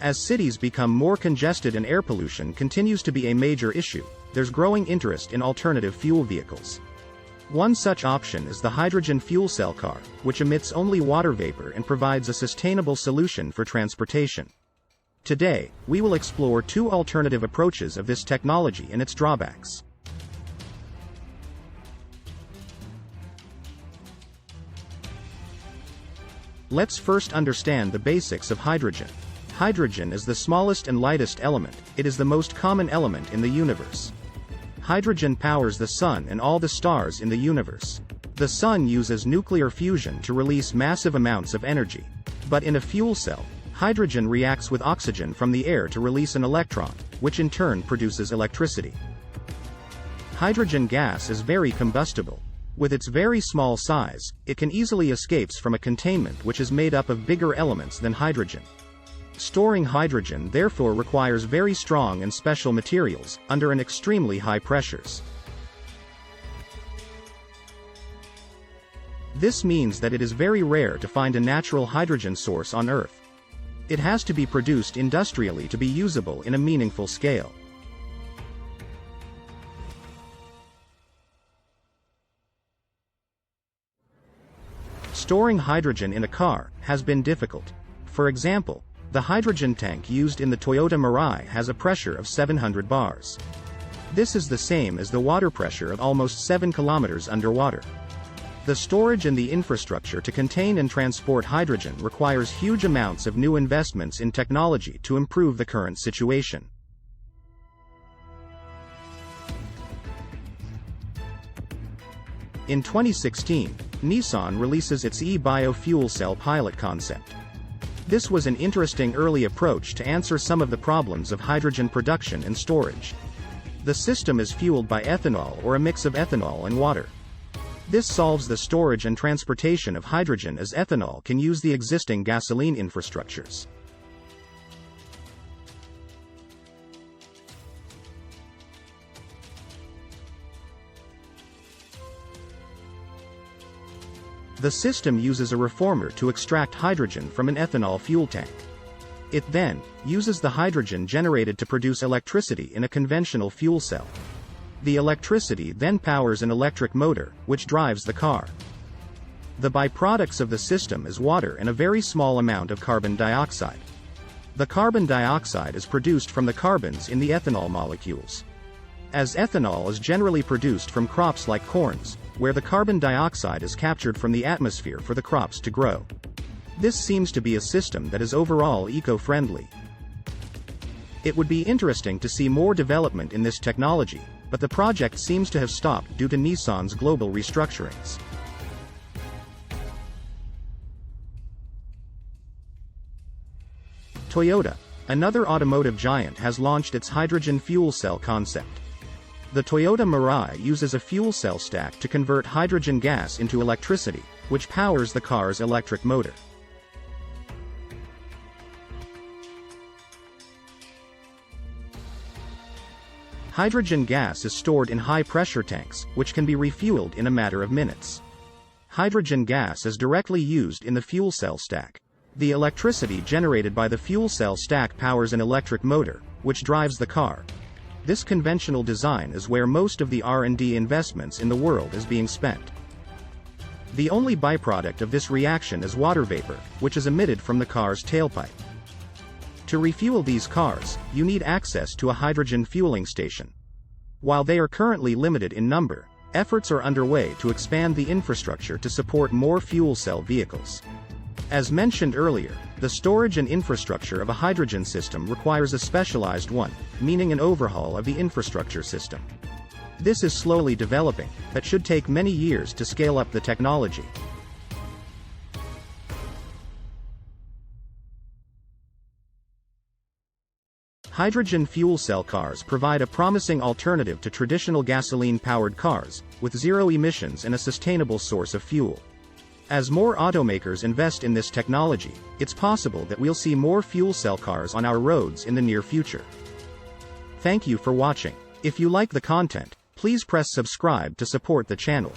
As cities become more congested and air pollution continues to be a major issue, there's growing interest in alternative fuel vehicles. One such option is the hydrogen fuel cell car, which emits only water vapor and provides a sustainable solution for transportation. Today, we will explore two alternative approaches of this technology and its drawbacks. Let's first understand the basics of hydrogen. Hydrogen is the smallest and lightest element. It is the most common element in the universe. Hydrogen powers the sun and all the stars in the universe. The sun uses nuclear fusion to release massive amounts of energy. But in a fuel cell, hydrogen reacts with oxygen from the air to release an electron, which in turn produces electricity. Hydrogen gas is very combustible. With its very small size, it can easily escape from a containment which is made up of bigger elements than hydrogen. Storing hydrogen therefore requires very strong and special materials, under an extremely high pressures. This means that it is very rare to find a natural hydrogen source on Earth. It has to be produced industrially to be usable in a meaningful scale. Storing hydrogen in a car has been difficult. For example, the hydrogen tank used in the Toyota Mirai has a pressure of 700 bars. This is the same as the water pressure of almost 7 kilometers underwater. The storage and the infrastructure to contain and transport hydrogen requires huge amounts of new investments in technology to improve the current situation. In 2016, Nissan releases its E-Bio fuel cell pilot concept. This was an interesting early approach to answer some of the problems of hydrogen production and storage. The system is fueled by ethanol or a mix of ethanol and water. This solves the storage and transportation of hydrogen, as ethanol can use the existing gasoline infrastructures. The system uses a reformer to extract hydrogen from an ethanol fuel tank. It then uses the hydrogen generated to produce electricity in a conventional fuel cell. The electricity then powers an electric motor, which drives the car. The byproducts of the system is water and a very small amount of carbon dioxide. The carbon dioxide is produced from the carbons in the ethanol molecules. As ethanol is generally produced from crops like corns, where the carbon dioxide is captured from the atmosphere for the crops to grow. This seems to be a system that is overall eco-friendly. It would be interesting to see more development in this technology, but the project seems to have stopped due to Nissan's global restructurings. Toyota, another automotive giant, has launched its hydrogen fuel cell concept. The Toyota Mirai uses a fuel cell stack to convert hydrogen gas into electricity, which powers the car's electric motor. Hydrogen gas is stored in high-pressure tanks, which can be refueled in a matter of minutes. Hydrogen gas is directly used in the fuel cell stack. The electricity generated by the fuel cell stack powers an electric motor, which drives the car. This conventional design is where most of the R&D investments in the world is being spent. The only byproduct of this reaction is water vapor, which is emitted from the car's tailpipe. To refuel these cars, you need access to a hydrogen fueling station. While they are currently limited in number, efforts are underway to expand the infrastructure to support more fuel cell vehicles. As mentioned earlier, the storage and infrastructure of a hydrogen system requires a specialized one, meaning an overhaul of the infrastructure system. This is slowly developing, but should take many years to scale up the technology. Hydrogen fuel cell cars provide a promising alternative to traditional gasoline-powered cars, with zero emissions and a sustainable source of fuel. As more automakers invest in this technology, it's possible that we'll see more fuel cell cars on our roads in the near future. Thank you for watching. If you like the content, please press subscribe to support the channel.